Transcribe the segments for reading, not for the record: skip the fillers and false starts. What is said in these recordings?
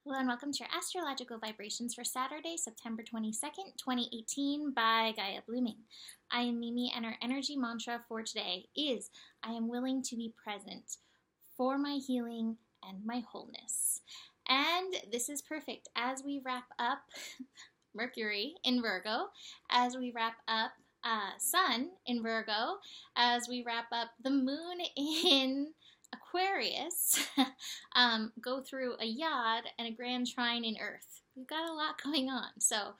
Hello and welcome to your astrological vibrations for Saturday, September 22nd, 2018 by Gaia Blooming. I am Mimi and our energy mantra for today is I am willing to be present for my healing and my wholeness. And this is perfect as we wrap up Mercury in Virgo, as we wrap up Sun in Virgo, as we wrap up the Moon in Aquarius, go through a Yod and a Grand Trine in Earth. We've got a lot going on. So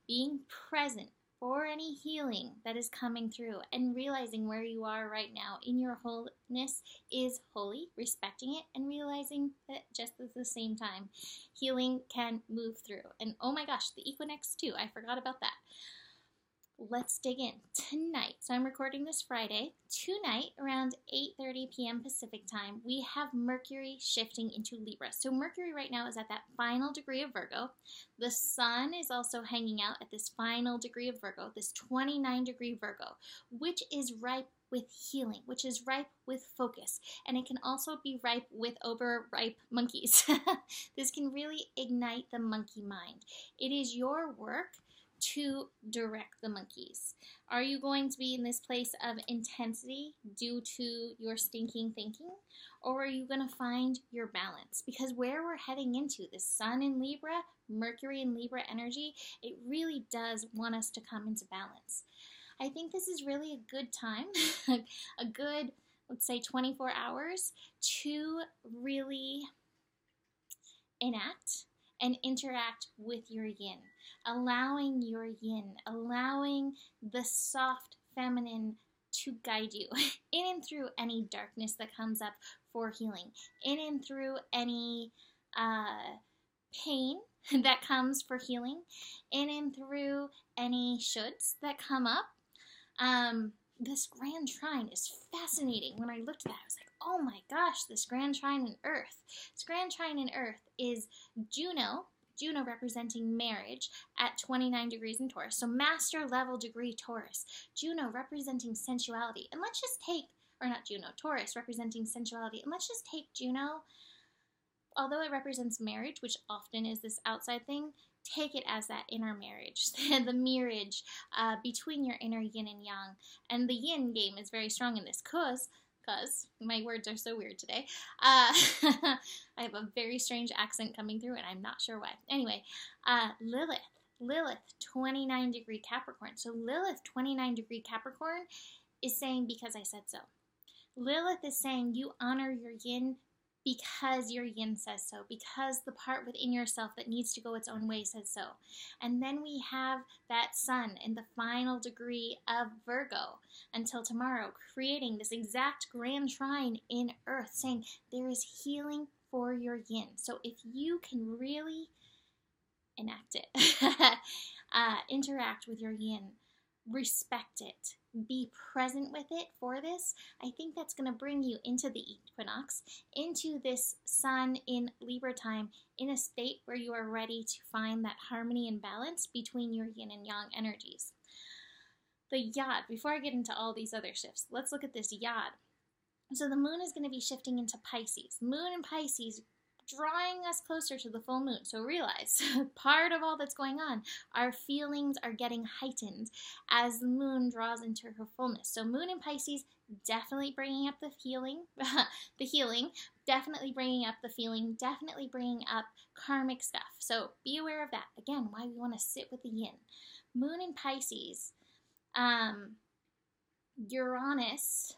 being present for any healing that is coming through and realizing where you are right now in your wholeness is holy, respecting it and realizing that just at the same time, healing can move through. And oh my gosh, the equinox too. I forgot about that. Let's dig in tonight. So I'm recording this Friday. Tonight, around 8:30 p.m. Pacific time, we have Mercury shifting into Libra. So Mercury right now is at that final degree of Virgo. The Sun is also hanging out at this final degree of Virgo, this 29-degree Virgo, which is ripe with healing, which is ripe with focus. And it can also be ripe with overripe monkeys. This can really ignite the monkey mind. It is your work to direct the monkeys. Are you going to be in this place of intensity due to your stinking thinking? Or are you going to find your balance? Because where we're heading into, the Sun in Libra, Mercury in Libra energy, it really does want us to come into balance. I think this is really a good time, a good, let's say 24 hours to really enact and interact with your yin, allowing your yin, allowing the soft feminine to guide you in and through any darkness that comes up for healing, in and through any pain that comes for healing, in and through any shoulds that come up. This Grand Trine is fascinating. When I looked at that, I was like, oh my gosh, this Grand Trine in Earth. This Grand Trine in Earth is Juno representing marriage at 29 degrees in Taurus. So master level degree Taurus. Juno representing sensuality. And let's just take, or not Juno, Taurus representing sensuality. And let's just take Juno, although it represents marriage, which often is this outside thing, take it as that inner marriage, the marriage between your inner yin and yang. And the yin game is very strong in this because my words are so weird today. I have a very strange accent coming through and I'm not sure why. Anyway, Lilith, 29 degree Capricorn. So Lilith, 29 degree Capricorn is saying because I said so. Lilith is saying you honor your yin because your yin says so, because the part within yourself that needs to go its own way says so. And then we have that Sun in the final degree of Virgo until tomorrow, creating this exact Grand Trine in Earth, saying there is healing for your yin. So if you can really enact it, interact with your yin, respect it, be present with it for this, I think that's going to bring you into the equinox, into this Sun in Libra time, in a state where you are ready to find that harmony and balance between your yin and yang energies. The Yod, before I get into all these other shifts, let's look at this Yod. So the moon is going to be shifting into Pisces. Moon in Pisces drawing us closer to the full moon. So realize, part of all that's going on, our feelings are getting heightened as the moon draws into her fullness. So moon in Pisces, definitely bringing up the healing, definitely bringing up the feeling, definitely bringing up karmic stuff. So be aware of that. Again, why we want to sit with the yin. Moon in Pisces, Uranus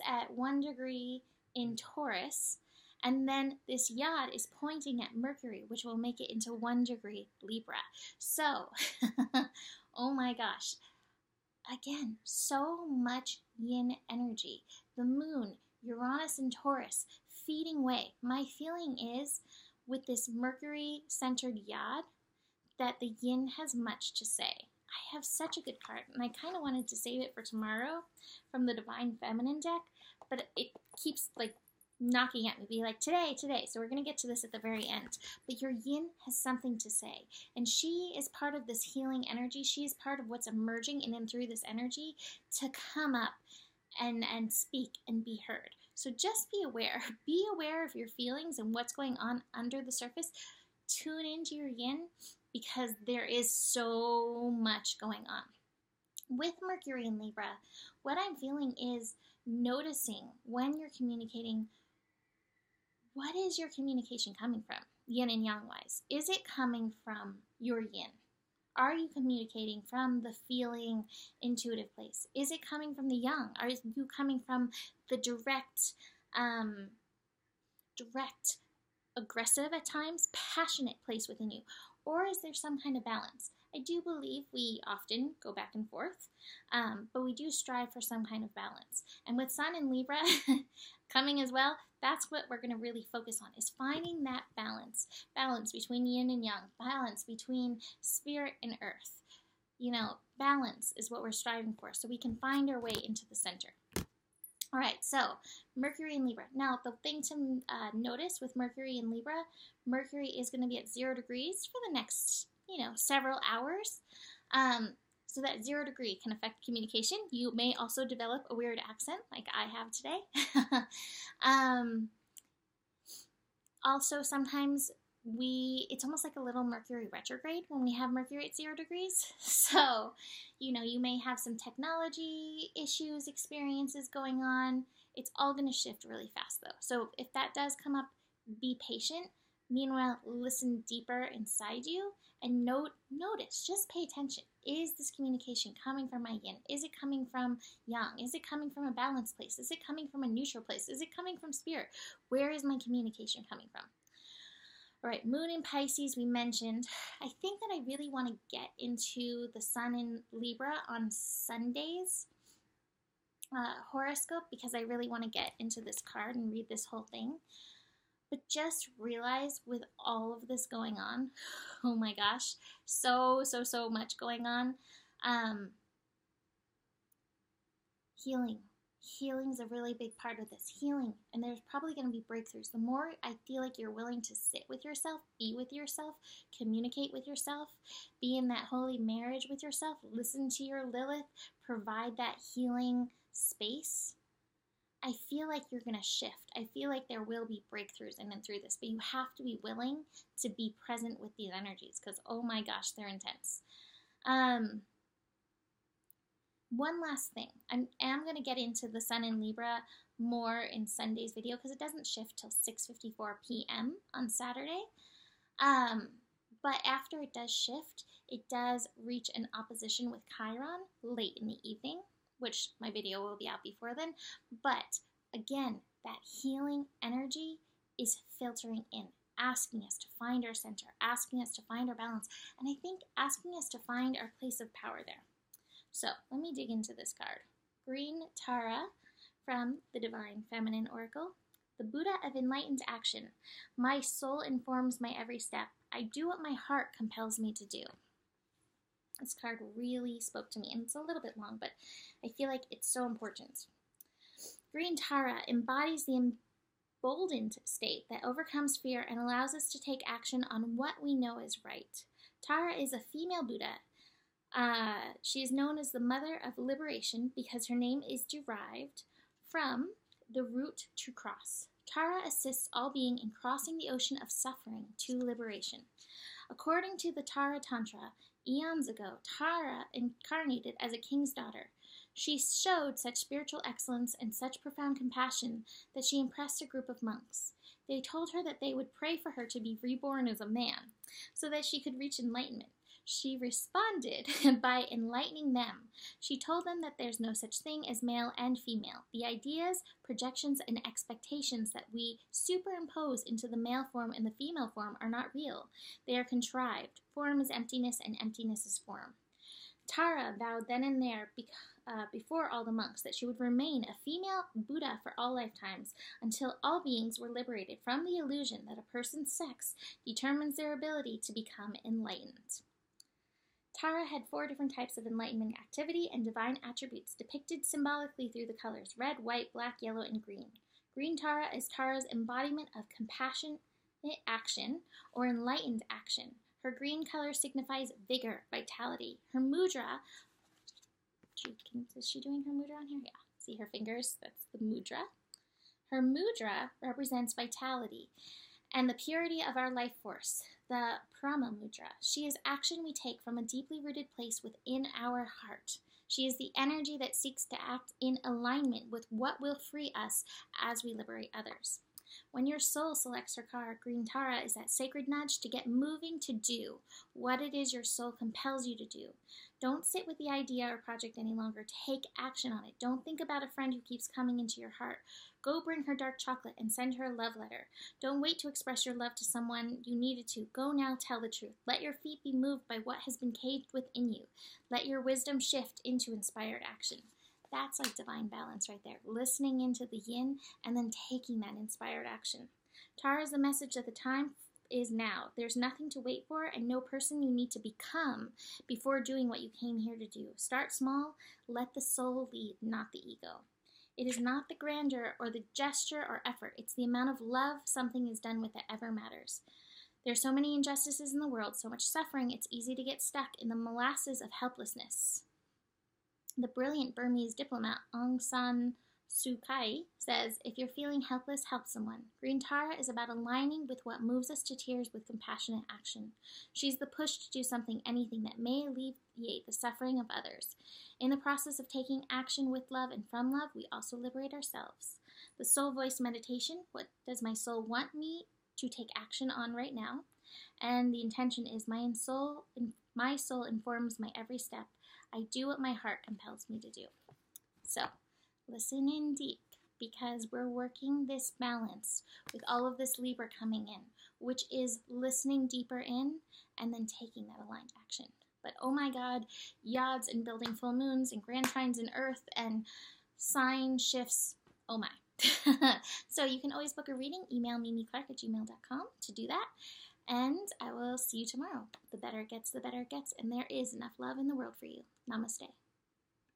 at 1 degree in Taurus, and then this Yod is pointing at Mercury, which will make it into 1 degree Libra. So, oh my gosh. Again, so much yin energy. The moon, Uranus and Taurus, feeding way. My feeling is, with this Mercury-centered Yod, that the yin has much to say. I have such a good card, and I kind of wanted to save it for tomorrow from the Divine Feminine deck, but it keeps, like, knocking at me, be like, today, so we're going to get to this at the very end. But your yin has something to say, and she is part of this healing energy. She is part of what's emerging in and through this energy to come up and speak and be heard. So just be aware of your feelings and what's going on under the surface. tune into your yin because there is so much going on. With Mercury in Libra, what I'm feeling is noticing when you're communicating, what is your communication coming from, yin and yang wise? Is it coming from your yin? Are you communicating from the feeling, intuitive place? Is it coming from the yang? Are you coming from the direct, aggressive at times, passionate place within you? Or is there some kind of balance? I do believe we often go back and forth, but we do strive for some kind of balance. And with Sun in Libra coming as well, that's what we're going to really focus on, is finding that balance. Balance between yin and yang. Balance between spirit and earth. You know, balance is what we're striving for, so we can find our way into the center. All right, so Mercury in Libra. Now, the thing to notice with Mercury in Libra, Mercury is going to be at 0 degrees for the next, several hours. So that 0 degree can affect communication. You may also develop a weird accent like I have today. Also, sometimes it's almost like a little Mercury retrograde when we have Mercury at 0 degrees. So, you may have some technology issues, experiences going on. It's all going to shift really fast though. So if that does come up, be patient. Meanwhile, listen deeper inside you and notice, just pay attention. Is this communication coming from my yin? Is it coming from yang? Is it coming from a balanced place? Is it coming from a neutral place? Is it coming from spirit? Where is my communication coming from? All right, Moon in Pisces we mentioned. I think that I really want to get into the Sun in Libra on Sunday's horoscope because I really want to get into this card and read this whole thing. But just realize with all of this going on, oh my gosh, so much going on. Healing. Healing's a really big part of this. Healing. And there's probably going to be breakthroughs. The more I feel like you're willing to sit with yourself, be with yourself, communicate with yourself, be in that holy marriage with yourself, listen to your Lilith, provide that healing space, I feel like you're going to shift. I feel like there will be breakthroughs in and through this, but you have to be willing to be present with these energies because, oh my gosh, they're intense. One last thing. I am going to get into the Sun in Libra more in Sunday's video because it doesn't shift till 6:54 p.m. on Saturday. But after it does shift, it does reach an opposition with Chiron late in the evening, which my video will be out before then. But again, that healing energy is filtering in, asking us to find our center, asking us to find our balance, and I think asking us to find our place of power there. So let me dig into this card. Green Tara from the Divine Feminine Oracle. The Buddha of Enlightened Action. My soul informs my every step. I do what my heart compels me to do. This card really spoke to me, and it's a little bit long, but I feel like it's so important. Green Tara embodies the emboldened state that overcomes fear and allows us to take action on what we know is right. Tara is a female Buddha. She is known as the Mother of Liberation because her name is derived from the root to cross. Tara assists all being in crossing the ocean of suffering to liberation. According to the Tara Tantra, eons ago, Tara incarnated as a king's daughter. She showed such spiritual excellence and such profound compassion that she impressed a group of monks. They told her that they would pray for her to be reborn as a man, so that she could reach enlightenment. She responded by enlightening them. She told them that there's no such thing as male and female. The ideas, projections, and expectations that we superimpose into the male form and the female form are not real. They are contrived. Form is emptiness, and emptiness is form. Tara vowed then and there, before all the monks, that she would remain a female Buddha for all lifetimes, until all beings were liberated from the illusion that a person's sex determines their ability to become enlightened. Tara had 4 different types of enlightenment activity and divine attributes depicted symbolically through the colors red, white, black, yellow, and green. Green Tara is Tara's embodiment of compassionate action or enlightened action. Her green color signifies vigor, vitality. Her mudra, is she doing her mudra on here? Yeah, see her fingers? That's the mudra. Her mudra represents vitality. and the purity of our life force, the Prama Mudra. She is action we take from a deeply rooted place within our heart. She is the energy that seeks to act in alignment with what will free us as we liberate others. When your soul selects her car, Green Tara is that sacred nudge to get moving, to do what it is your soul compels you to do. Don't sit with the idea or project any longer. Take action on it. Don't think about a friend who keeps coming into your heart. Go bring her dark chocolate and send her a love letter. Don't wait to express your love to someone you needed to. Go now, tell the truth. Let your feet be moved by what has been caged within you. Let your wisdom shift into inspired action. That's like divine balance right there. Listening into the yin and then taking that inspired action. Tara is the message that the time is now. There's nothing to wait for and no person you need to become before doing what you came here to do. Start small. Let the soul lead, not the ego. It is not the grandeur or the gesture or effort. It's the amount of love something is done with that ever matters. There's so many injustices in the world, so much suffering, it's easy to get stuck in the molasses of helplessness. The brilliant Burmese diplomat Aung San Suu Kyi says, if you're feeling helpless, help someone. Green Tara is about aligning with what moves us to tears with compassionate action. She's the push to do something, anything that may alleviate the suffering of others. In the process of taking action with love and from love, we also liberate ourselves. The soul voice meditation, what does my soul want me to take action on right now? And the intention is my soul informs my every step. I do what my heart compels me to do. So, listen in deep, because we're working this balance with all of this Libra coming in, which is listening deeper in and then taking that aligned action. But oh my God, yods and building full moons and grand trines in Earth and sign shifts, oh my. So you can always book a reading. Email mimiclark@gmail.com to do that. And I will see you tomorrow. The better it gets, and there is enough love in the world for you. Namaste.